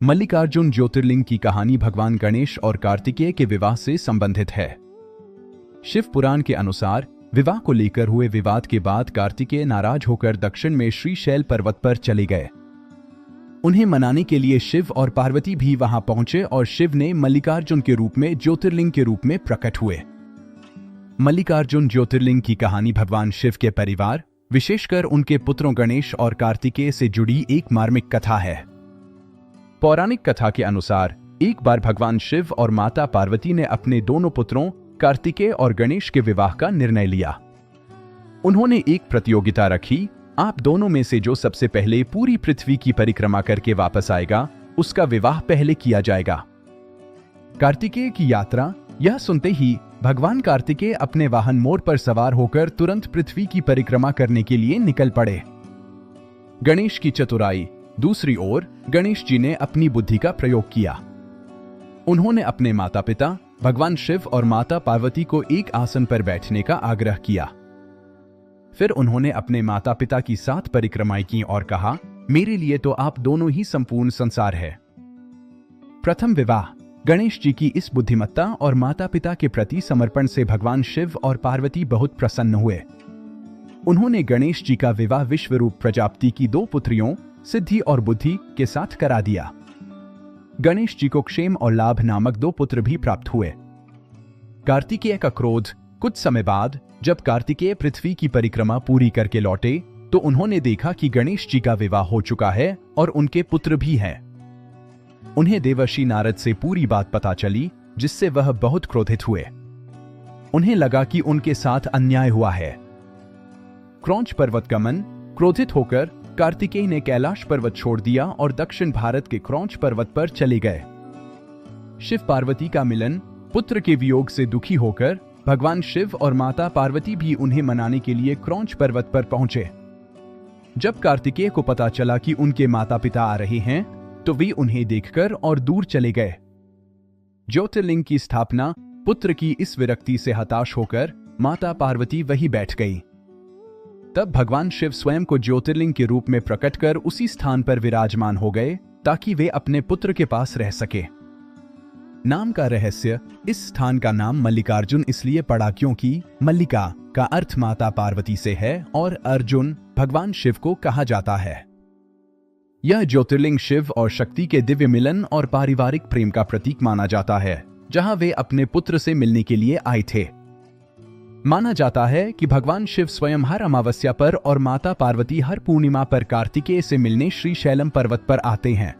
मल्लिकार्जुन ज्योतिर्लिंग की कहानी भगवान गणेश और कार्तिकेय के विवाह से संबंधित है। शिव पुराण के अनुसार विवाह को लेकर हुए विवाद के बाद कार्तिकेय नाराज होकर दक्षिण में श्रीशैल पर्वत पर चले गए। उन्हें मनाने के लिए शिव और पार्वती भी वहां पहुंचे और शिव ने मल्लिकार्जुन के रूप में ज्योतिर्लिंग के रूप में प्रकट हुए। मल्लिकार्जुन ज्योतिर्लिंग की कहानी भगवान शिव के परिवार, विशेषकर उनके पुत्रों गणेश और कार्तिकेय से जुड़ी एक मार्मिक कथा है। पौराणिक कथा के अनुसार एक बार भगवान शिव और माता पार्वती ने अपने दोनों पुत्रों कार्तिकेय और गणेश के विवाह का निर्णय लिया। उन्होंने एक प्रतियोगिता रखी, आप दोनों में से जो सबसे पहले पूरी पृथ्वी की परिक्रमा करके वापस आएगा, उसका विवाह पहले किया जाएगा। कार्तिकेय की यात्रा, यह सुनते ही भगवान कार्तिकेय अपने वाहन मोर पर सवार होकर तुरंत पृथ्वी की परिक्रमा करने के लिए निकल पड़े। गणेश की चतुराई, दूसरी ओर गणेश जी ने अपनी बुद्धि का प्रयोग किया। उन्होंने अपने माता पिता भगवान शिव और माता पार्वती को एक आसन पर बैठने का आग्रह किया। फिर उन्होंने अपने माता पिता की 7 परिक्रमाएं की और कहा, मेरे लिए तो आप दोनों ही संपूर्ण संसार है। प्रथम विवाह। गणेश जी की इस बुद्धिमत्ता और माता पिता के प्रति समर्पण से भगवान शिव और पार्वती बहुत प्रसन्न हुए। उन्होंने गणेश जी का विवाह विश्वरूप प्रजापति की 2 पुत्रियों सिद्धि और बुद्धि के साथ करा दिया। गणेश जी को क्षेम और लाभ नामक 2 पुत्र भी प्राप्त हुए। कार्तिकेय का क्रोध। कुछ समय बाद जब कार्तिकेय पृथ्वी की परिक्रमा पूरी करके लौटे तो उन्होंने देखा कि गणेश जी का विवाह हो चुका है और उनके पुत्र भी हैं। उन्हें देवर्षि नारद से पूरी बात पता चली, जिससे वह बहुत क्रोधित हुए। उन्हें लगा कि उनके साथ अन्याय हुआ है। क्रौंच पर्वत गमन। क्रोधित होकर कार्तिकेय ने कैलाश पर्वत छोड़ दिया और दक्षिण भारत के क्रौंच पर्वत पर चले गए। शिव पार्वती का मिलन। पुत्र के वियोग से दुखी होकर भगवान शिव और माता पार्वती भी उन्हें मनाने के लिए क्रौंच पर्वत पर पहुंचे। जब कार्तिकेय को पता चला कि उनके माता पिता आ रहे हैं तो वे उन्हें देखकर और दूर चले गए। ज्योतिर्लिंग की स्थापना। पुत्र की इस विरक्ति से हताश होकर माता पार्वती वहीं बैठ गई। तब भगवान शिव स्वयं को ज्योतिर्लिंग के रूप में प्रकट कर उसी स्थान पर विराजमान हो गए ताकि वे अपने पुत्र के पास रह सके। नाम का रहस्य। इस स्थान का नाम मल्लिकार्जुन इसलिए पड़ा क्योंकि मल्लिका का अर्थ माता पार्वती से है और अर्जुन भगवान शिव को कहा जाता है। यह ज्योतिर्लिंग शिव और शक्ति के दिव्य मिलन और पारिवारिक प्रेम का प्रतीक माना जाता है, जहां वे अपने पुत्र से मिलने के लिए आए थे। माना जाता है कि भगवान शिव स्वयं हर अमावस्या पर और माता पार्वती हर पूर्णिमा पर कार्तिकेय से मिलने श्रीशैलम पर्वत पर आते हैं।